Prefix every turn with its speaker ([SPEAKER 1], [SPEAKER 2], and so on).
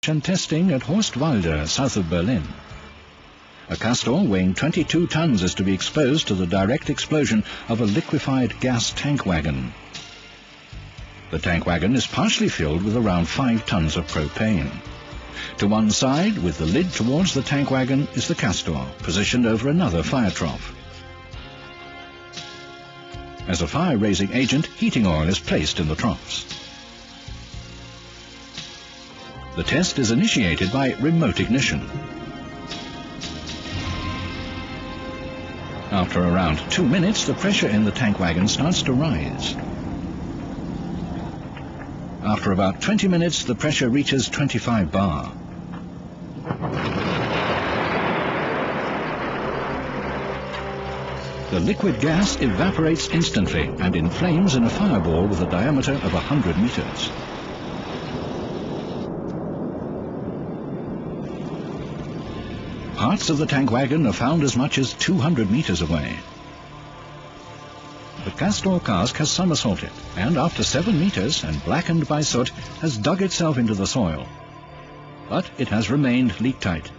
[SPEAKER 1] and testing at Horstwalde, south of Berlin. A castor weighing 22 tons is to be exposed to the direct explosion of a liquefied gas tank wagon. The tank wagon is partially filled with around 5 tons of propane. To one side, with the lid towards the tank wagon, is the castor, positioned over another fire trough. As a fire-raising agent, heating oil is placed in the troughs. The test is initiated by remote ignition. After around 2 minutes, the pressure in the tank wagon starts to rise. After about 20 minutes, the pressure reaches 25 bar. The liquid gas evaporates instantly and inflames in a fireball with a diameter of 100 meters. Parts of the tank wagon are found as much as 200 meters away. The castor cask has somersaulted and after 7 meters and blackened by soot has dug itself into the soil. But it has remained leak-tight.